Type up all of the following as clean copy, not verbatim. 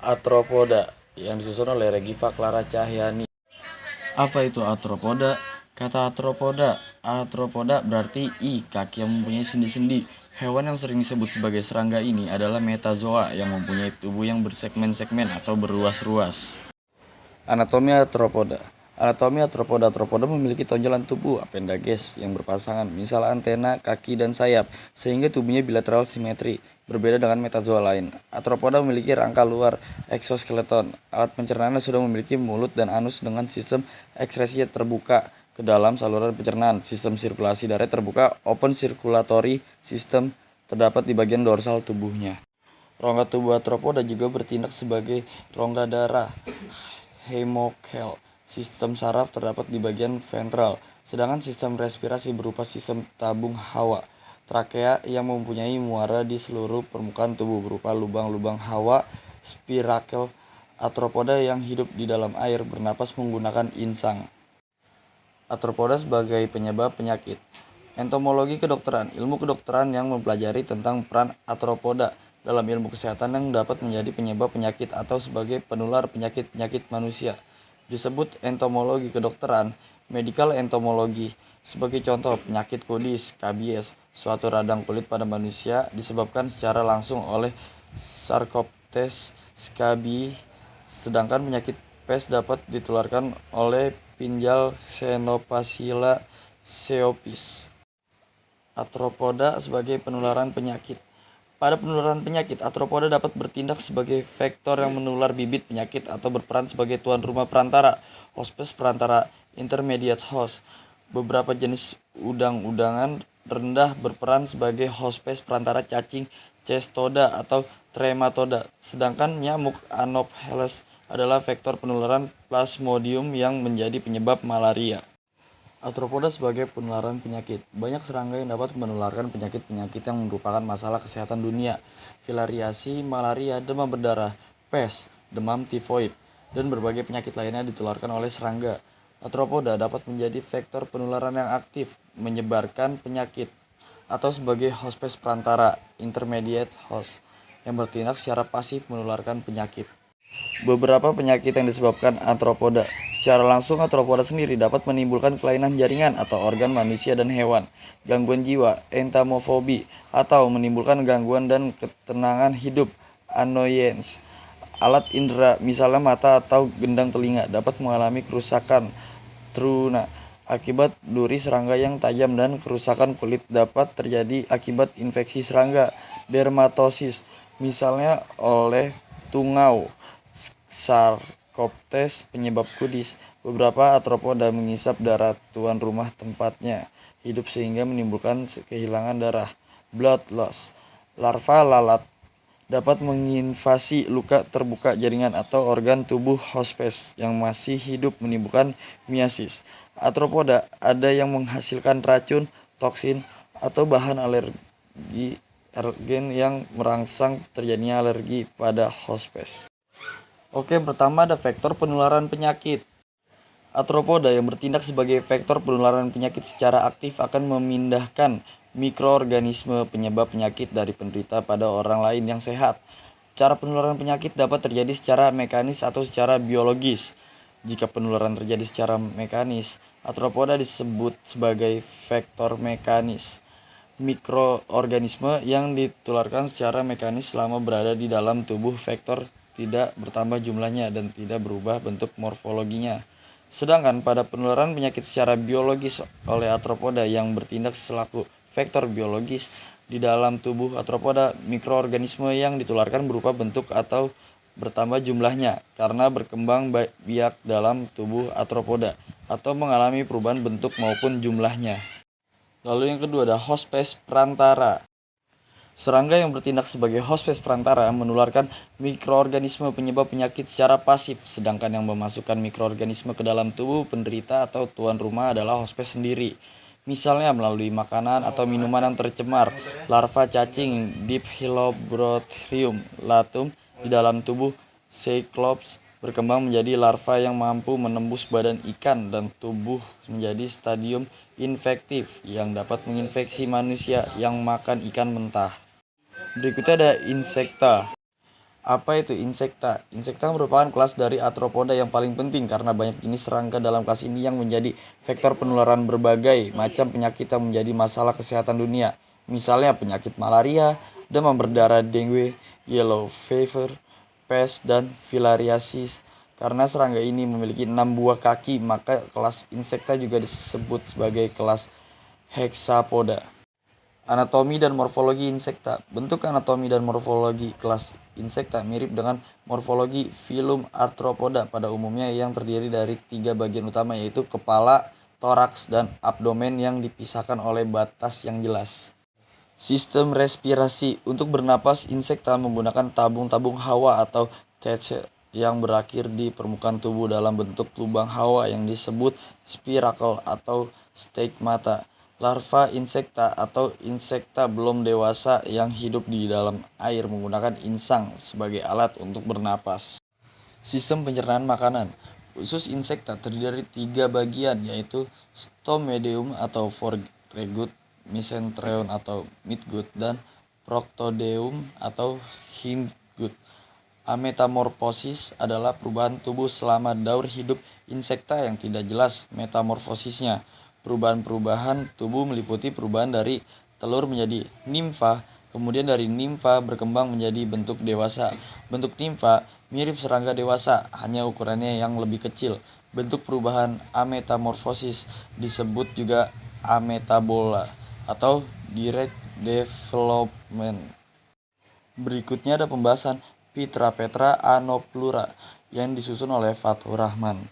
Arthropoda yang disusun oleh Regiva Clara Cahyani. Apa itu arthropoda? Kata arthropoda berarti kaki yang mempunyai sendi-sendi. Hewan yang sering disebut sebagai serangga ini adalah metazoa yang mempunyai tubuh yang bersegmen-segmen atau berruas-ruas. Anatomi arthropoda. Anatomi arthropoda memiliki tonjolan tubuh apendages yang berpasangan, misal antena, kaki, dan sayap, sehingga tubuhnya bilateral simetri, berbeda dengan metazoa lain. Arthropoda memiliki rangka luar, eksoskeleton. Alat pencernaannya sudah memiliki mulut dan anus dengan sistem ekskresi terbuka ke dalam saluran pencernaan. Sistem sirkulasi darah terbuka, open circulatory system, terdapat di bagian dorsal tubuhnya. Rongga tubuh arthropoda juga bertindak sebagai rongga darah. Hemocoel. Sistem saraf terdapat di bagian ventral, sedangkan sistem respirasi berupa sistem tabung hawa. Trakea yang mempunyai muara di seluruh permukaan tubuh berupa lubang-lubang hawa. Spirakel. Arthropoda yang hidup di dalam air bernapas menggunakan insang. Arthropoda sebagai penyebab penyakit. Entomologi kedokteran, ilmu kedokteran yang mempelajari tentang peran arthropoda dalam ilmu kesehatan yang dapat menjadi penyebab penyakit atau sebagai penular penyakit-penyakit manusia. Disebut entomologi kedokteran, medical entomology. Sebagai contoh, penyakit kudis, kabies, suatu radang kulit pada manusia disebabkan secara langsung oleh Sarcoptes scabiei, sedangkan penyakit pes dapat ditularkan oleh pinjal Xenopachylla ceopis. Arthropoda sebagai penularan penyakit. Pada penularan penyakit, arthropoda dapat bertindak sebagai vektor yang menular bibit penyakit atau berperan sebagai tuan rumah perantara, hospes perantara, intermediate host. Beberapa jenis udang-udangan rendah berperan sebagai hospes perantara cacing cestoda atau trematoda, sedangkan nyamuk Anopheles adalah vektor penularan Plasmodium yang menjadi penyebab malaria. Arthropoda sebagai penularan penyakit. Banyak serangga yang dapat menularkan penyakit-penyakit yang merupakan masalah kesehatan dunia. Filariasi, malaria, demam berdarah, pes, demam tifoid, dan berbagai penyakit lainnya ditularkan oleh serangga. Arthropoda dapat menjadi vektor penularan yang aktif, menyebarkan penyakit, atau sebagai hospes perantara, intermediate host, yang bertindak secara pasif menularkan penyakit. Beberapa penyakit yang disebabkan arthropoda. Secara langsung, arthropoda sendiri dapat menimbulkan kelainan jaringan atau organ manusia dan hewan, gangguan jiwa, entamofobi, atau menimbulkan gangguan dan ketenangan hidup, annoyance. Alat indera, misalnya mata atau gendang telinga, dapat mengalami kerusakan, truna, akibat duri serangga yang tajam, dan kerusakan kulit dapat terjadi akibat infeksi serangga, dermatosis, misalnya oleh tungau. Sarcoptes penyebab kudis. Beberapa arthropoda mengisap darah tuan rumah tempatnya hidup sehingga menimbulkan kehilangan darah, blood loss. Larva lalat dapat menginvasi luka terbuka jaringan atau organ tubuh hospes yang masih hidup menimbulkan miasis. Arthropoda ada yang menghasilkan racun, toksin, atau bahan alergen yang merangsang terjadinya alergi pada hospes. Oke, pertama ada vektor penularan penyakit. Arthropoda yang bertindak sebagai vektor penularan penyakit secara aktif akan memindahkan mikroorganisme penyebab penyakit dari penderita pada orang lain yang sehat. Cara penularan penyakit dapat terjadi secara mekanis atau secara biologis. Jika penularan terjadi secara mekanis, arthropoda disebut sebagai vektor mekanis. Mikroorganisme yang ditularkan secara mekanis selama berada di dalam tubuh vektor tidak bertambah jumlahnya dan tidak berubah bentuk morfologinya. Sedangkan pada penularan penyakit secara biologis oleh arthropoda yang bertindak selaku vektor biologis di dalam tubuh arthropoda, mikroorganisme yang ditularkan berupa bentuk atau bertambah jumlahnya karena berkembang biak dalam tubuh arthropoda atau mengalami perubahan bentuk maupun jumlahnya. Lalu yang kedua ada hospes perantara. Serangga yang bertindak sebagai hospes perantara menularkan mikroorganisme penyebab penyakit secara pasif, sedangkan yang memasukkan mikroorganisme ke dalam tubuh penderita atau tuan rumah adalah hospes sendiri. Misalnya melalui makanan atau minuman yang tercemar. Larva cacing Diphyllobrothrium latum di dalam tubuh Cyclops berkembang menjadi larva yang mampu menembus badan ikan dan tubuh menjadi stadium infektif yang dapat menginfeksi manusia yang makan ikan mentah. Berikutnya ada insekta. Apa itu insekta? Insekta merupakan kelas dari arthropoda yang paling penting karena banyak jenis serangga dalam kelas ini yang menjadi vektor penularan berbagai macam penyakit yang menjadi masalah kesehatan dunia. Misalnya penyakit malaria, demam berdarah, dengue, yellow fever, pest, dan filariasis. Karena serangga ini memiliki 6 buah kaki, maka kelas insekta juga disebut sebagai kelas hexapoda. Anatomi dan morfologi insekta. Bentuk anatomi dan morfologi kelas insekta mirip dengan morfologi filum Arthropoda pada umumnya yang terdiri dari 3 bagian utama yaitu kepala, toraks, dan abdomen yang dipisahkan oleh batas yang jelas. Sistem respirasi. Untuk bernapas, insekta menggunakan tabung-tabung hawa atau tece yang berakhir di permukaan tubuh dalam bentuk lubang hawa yang disebut spirakel atau stigmata. Larva insekta atau insekta belum dewasa yang hidup di dalam air menggunakan insang sebagai alat untuk bernapas. Sistem pencernaan makanan. Usus insekta terdiri dari 3 bagian yaitu stomedeum atau foregut, mesenterion atau midgut, dan proctodeum atau hindgut. Ametamorfosis adalah perubahan tubuh selama daur hidup insekta yang tidak jelas metamorfosisnya. Perubahan-perubahan tubuh meliputi perubahan dari telur menjadi nimfa, kemudian dari nimfa berkembang menjadi bentuk dewasa. Bentuk nimfa mirip serangga dewasa, hanya ukurannya yang lebih kecil. Bentuk perubahan ametamorfosis disebut juga ametabola atau direct development. Berikutnya ada pembahasan Pithecia anoplura yang disusun oleh Fathur Rahman.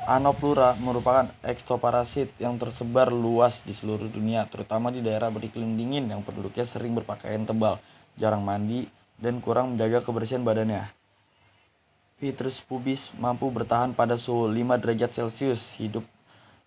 Anoplura merupakan ekstoparasit yang tersebar luas di seluruh dunia, terutama di daerah beriklim dingin yang penduduknya sering berpakaian tebal, jarang mandi, dan kurang menjaga kebersihan badannya. Petrus pubis mampu bertahan pada suhu 5 derajat Celcius hidup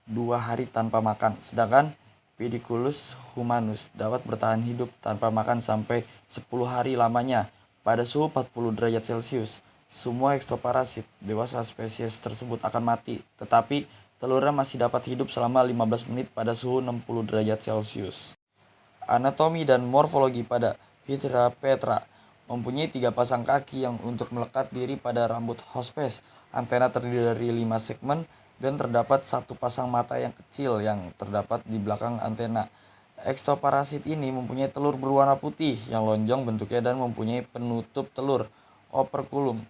2 hari tanpa makan, sedangkan Pediculus humanus dapat bertahan hidup tanpa makan sampai 10 hari lamanya pada suhu 40 derajat Celcius. Semua ekstoparasit dewasa spesies tersebut akan mati, tetapi telurnya masih dapat hidup selama 15 menit pada suhu 60 derajat Celcius. Anatomi dan morfologi pada Pithecia mempunyai 3 pasang kaki yang untuk melekat diri pada rambut hospes. Antena terdiri dari 5 segmen dan terdapat 1 pasang mata yang kecil yang terdapat di belakang antena. Ekstoparasit ini mempunyai telur berwarna putih yang lonjong bentuknya dan mempunyai penutup telur, operculum.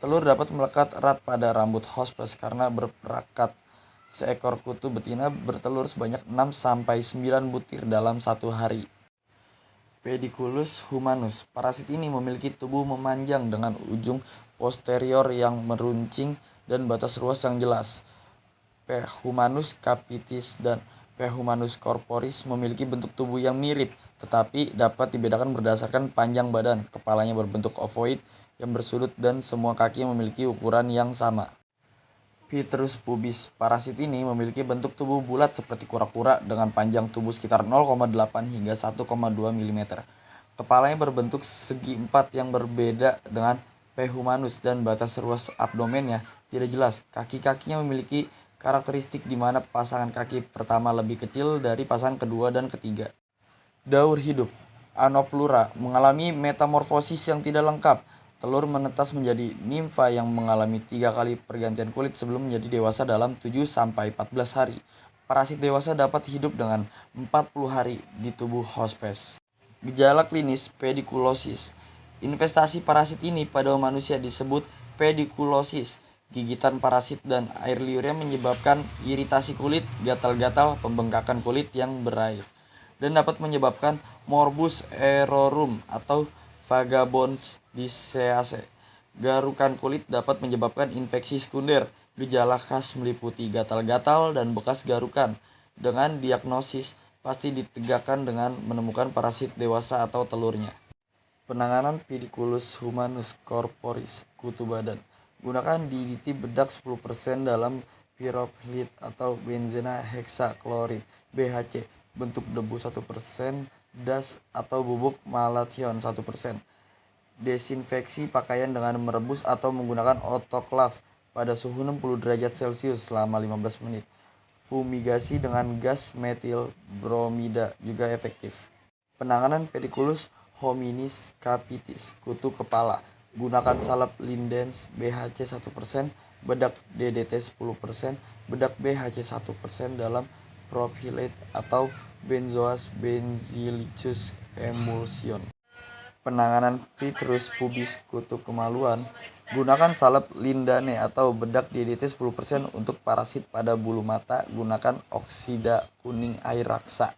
Telur dapat melekat erat pada rambut hospes karena berperakat. Seekor kutu betina bertelur sebanyak 6-9 butir dalam 1 hari. Pediculus humanus. Parasit ini memiliki tubuh memanjang dengan ujung posterior yang meruncing dan batas ruas yang jelas. P. humanus capitis dan P. humanus corporis memiliki bentuk tubuh yang mirip, tetapi dapat dibedakan berdasarkan panjang badan. Kepalanya berbentuk ovoid yang bersudut dan semua kaki memiliki ukuran yang sama. Petrus pubis. Parasit ini memiliki bentuk tubuh bulat seperti kura-kura dengan panjang tubuh sekitar 0,8 hingga 1,2 mm. Kepalanya berbentuk segi empat yang berbeda dengan P. humanus dan batas ruas abdomennya tidak jelas. Kaki-kakinya memiliki karakteristik di mana pasangan kaki pertama lebih kecil dari pasangan kedua dan ketiga. Daur hidup. Anoplura mengalami metamorfosis yang tidak lengkap. Telur menetas menjadi nimfa yang mengalami 3 kali pergantian kulit sebelum menjadi dewasa dalam 7-14 hari. Parasit dewasa dapat hidup dengan 40 hari di tubuh hospes. Gejala klinis pediculosis. Investasi parasit ini pada manusia disebut pediculosis. Gigitan parasit dan air liurnya menyebabkan iritasi kulit, gatal-gatal, pembengkakan kulit yang berair, dan dapat menyebabkan morbus errorum atau vagabonds disease. Garukan kulit dapat menyebabkan infeksi sekunder. Gejala khas meliputi gatal-gatal dan bekas garukan. Dengan diagnosis pasti ditegakkan dengan menemukan parasit dewasa atau telurnya. Penanganan Pediculus humanus corporis, kutu badan. Gunakan DDT bedak 10% dalam pyrophilid atau benzena hexachloride (BHC). Bentuk debu 1%, das atau bubuk malation 1%. Desinfeksi pakaian dengan merebus atau menggunakan otoklav pada suhu 60 derajat Celcius selama 15 menit. Fumigasi dengan gas metil bromida juga efektif. Penanganan Pediculus hominis capitis, kutu kepala. Gunakan salep lindens BHC 1%, bedak DDT 10%, bedak BHC 1% dalam prophylated atau benzoat benzylicus emulsion. Penanganan Pitrus pubis kutu kemaluan. Gunakan salep lindane atau bedak DDT 10% untuk parasit pada bulu mata. Gunakan oksida kuning air raksa.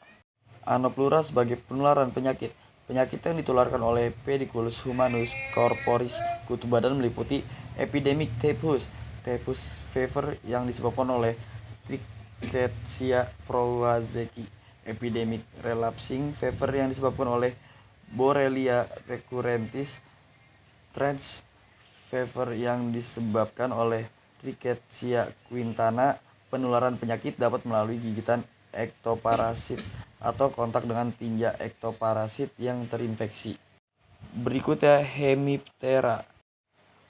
Anoplura sebagai penularan penyakit. Penyakit yang ditularkan oleh Pediculus humanus corporis kutu badan meliputi epidemik typhus fever yang disebabkan oleh Rickettsia prowazekii, epidemik relapsing fever yang disebabkan oleh Borrelia recurrentis, trench fever yang disebabkan oleh Rickettsia quintana. Penularan penyakit dapat melalui gigitan ektoparasit atau kontak dengan tinja ektoparasit yang terinfeksi. Berikutnya Hemiptera.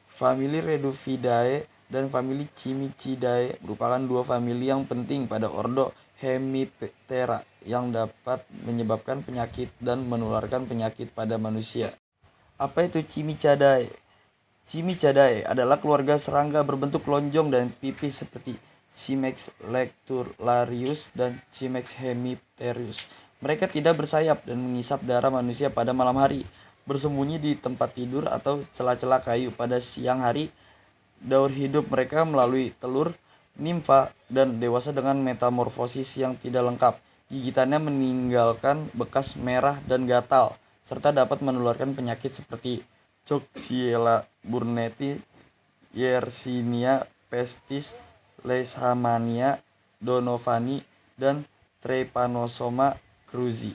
Famili Reduvidae dan famili Cimicidae merupakan dua famili yang penting pada ordo Hemiptera yang dapat menyebabkan penyakit dan menularkan penyakit pada manusia. Apa itu Cimicidae? Cimicidae adalah keluarga serangga berbentuk lonjong dan pipis seperti Cimex lectularius dan Cimex hemipterus. Mereka tidak bersayap dan mengisap darah manusia pada malam hari, bersembunyi di tempat tidur atau celah-celah kayu pada siang hari. Daur hidup mereka melalui telur, nimfa, dan dewasa dengan metamorfosis yang tidak lengkap. Gigitannya meninggalkan bekas merah dan gatal, serta dapat menularkan penyakit seperti Coxiella burnetii, Yersinia pestis, Leishmania donovani, dan Trypanosoma cruzi.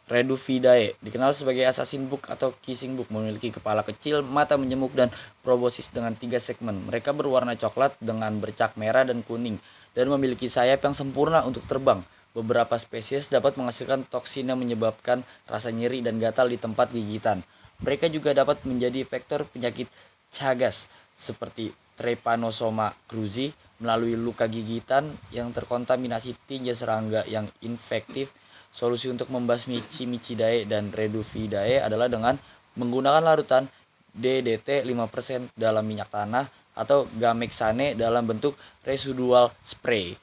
Reduvidae dikenal sebagai assassin bug atau kissing bug, memiliki kepala kecil, mata menjemuk, dan proboscis dengan 3 segmen. Mereka berwarna coklat dengan bercak merah dan kuning dan memiliki sayap yang sempurna untuk terbang. Beberapa spesies dapat menghasilkan toksin yang menyebabkan rasa nyeri dan gatal di tempat gigitan. Mereka juga dapat menjadi vektor penyakit Chagas seperti Trypanosoma cruzi melalui luka gigitan yang terkontaminasi tinja serangga yang infektif. Solusi untuk membasmi Cimicidae dan Reduvidae adalah dengan menggunakan larutan DDT 5% dalam minyak tanah atau Gamexane dalam bentuk residual spray.